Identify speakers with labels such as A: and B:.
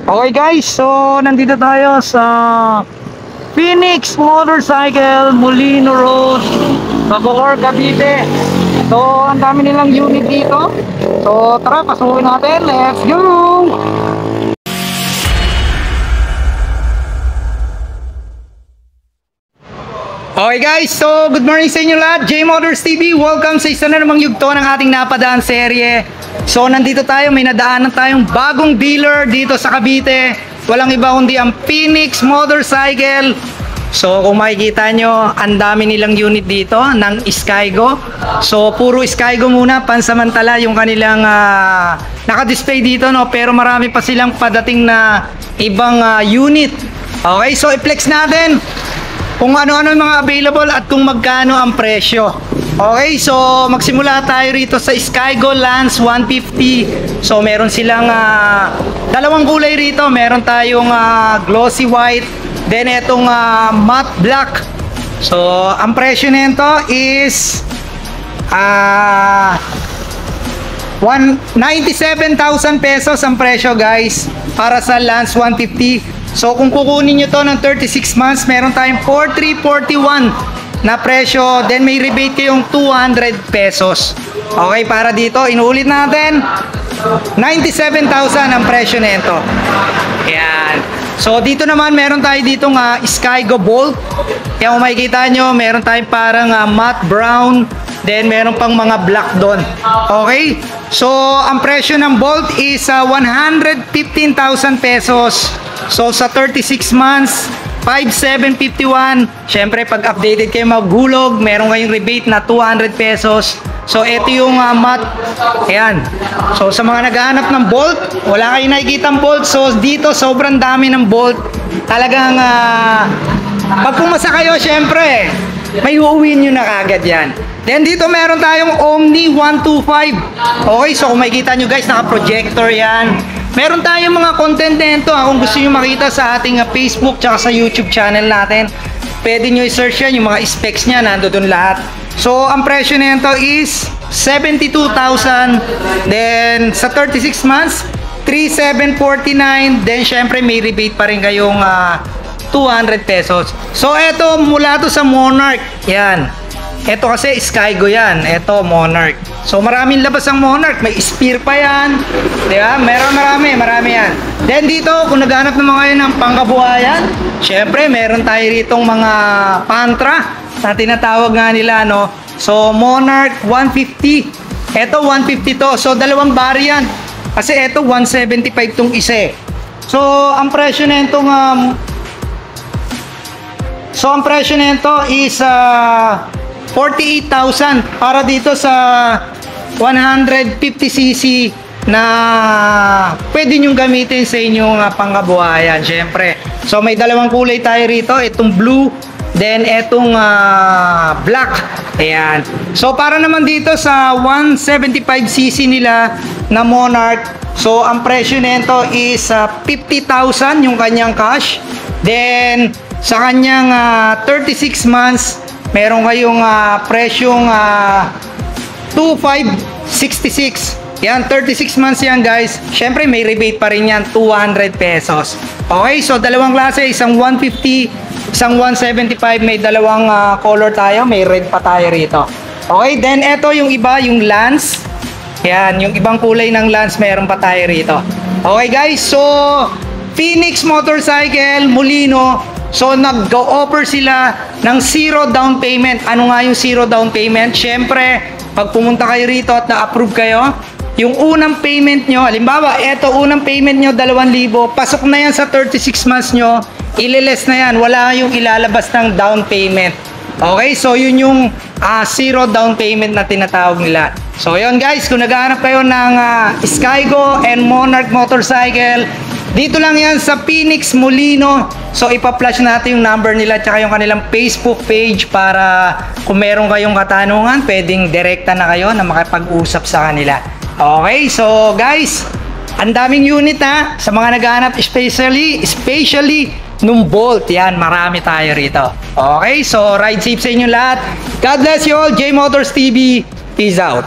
A: Okay guys, so nandito tayo sa Phoenix Motorcycle, Molino Road, Bacoor, Cavite. So ang dami nilang unit dito. So tara, pasukin natin. Let's go! Okay guys, so good morning sa inyo lahat. J Motors TV, welcome sa isa na namang yugto ng ating napadaan serye. So nandito tayo, may nadaanan tayong bagong dealer dito sa Cavite. Walang iba kundi ang Phoenix Motorcycle. So kung makikita nyo, ang dami nilang unit dito ng Skygo. So puro Skygo muna, pansamantala yung kanilang naka-display dito, no? Pero marami pa silang padating na ibang unit. Okay, so i-flex natin kung ano-ano yung mga available at kung magkano ang presyo. Okay, so magsimula tayo rito sa Skygo Lance 150. So meron silang dalawang kulay rito. Meron tayong glossy white, then itong matte black. So ang presyo nito is 97,000 pesos ang presyo guys para sa Lance 150. So kung kukunin nyo to ng 36 months, meron tayong 4,341 na presyo. Then may rebate kayong 200 pesos. Okay, para dito, inuulit natin, 97,000 ang presyo nito. Yan. So dito naman, meron tayo dito nga Skygo Bolt. Kaya kung makikita nyo, meron tayong parang matte brown. Then meron pang mga black doon. Okay? So ang presyo ng Bolt is 115,000 pesos. So sa 36 months, 5,751. Syempre pag updated kayo maghulog, meron kayong rebate na 200 pesos. So ito yung matte. Ayan. So sa mga naghahanap ng Bolt, wala kayong nakikita ng Bolt. So dito sobrang dami ng Bolt. Talagang pag pumasa kayo, syempre may uuwiin nyo na kagad yan. Then dito meron tayong Omni 125. Okay, so kung makikita nyo guys, naka-projector yan. Meron tayong mga content nito kung gusto nyo makita sa ating Facebook tsaka sa YouTube channel natin. Pwede nyo i-search yan, yung mga specs nya, nandoon lahat. So ang presyo nito is 72,000. Then sa 36 months, 3,749. Then syempre may rebate pa rin kayong 200 pesos. So eto, mula to sa Monarch. Yan. Ito kasi Skygo yan. Ito Monarch. So maraming labas ang Monarch. May Spear pa yan. Diba? Marami yan. Then dito, kung naghanap naman kayo ng pangkabuhayan, syempre meron tayo ritong mga Pantra na tinatawag nga nila, no? So Monarch 150. Ito 150 to. So dalawang variant. Kasi ito 175 tong isa. So ang presyo nito is 48,000 para dito sa 150cc na pwede nyong gamitin sa inyong pangkabuhayan, syempre. So may dalawang kulay tayo rito, itong blue, then itong black. Ayan. So para naman dito sa 175cc nila na Monarch, so ang presyo nito is 50,000 yung kanyang cash. Then sa kanyang 36 months, meron kayong presyong 2,566. Yan, 36 months yan guys. Syempre may rebate pa rin yan, 200 pesos. Okay, so dalawang klase, isang 150, isang 175. May dalawang color tayo, may red pa tayo rito. Okay, then eto yung iba, yung Lance. Yan, yung ibang kulay ng Lance, meron pa tayo rito. Okay guys, so Phoenix Motorcycle, Molino. So nag-offer sila ng 0 down payment. Ano nga yung 0 down payment? Syempre, pag pumunta kayo rito at na-approve kayo, yung unang payment nyo, halimbawa, eto unang payment nyo 2,000, pasok na yan sa 36 months nyo, ililes na yan, wala yung ilalabas ng down payment. Okay, so yun yung 0 down payment na tinatawag nila. So yun guys, kung naghahanap kayo ng Skygo and Monarch Motorcycle, dito lang yan sa Phoenix Molino. So ipa-flash natin yung number nila tsaka yung kanilang Facebook page para kung meron kayong katanungan, pwedeng direkta na kayo na makipag-usap sa kanila. Okay, so guys, ang daming unit sa mga naghahanap, especially nung Bolt. Yan, marami tayo rito. Okay, so ride safe sa inyo lahat. God bless you all. J Motors TV. Peace out.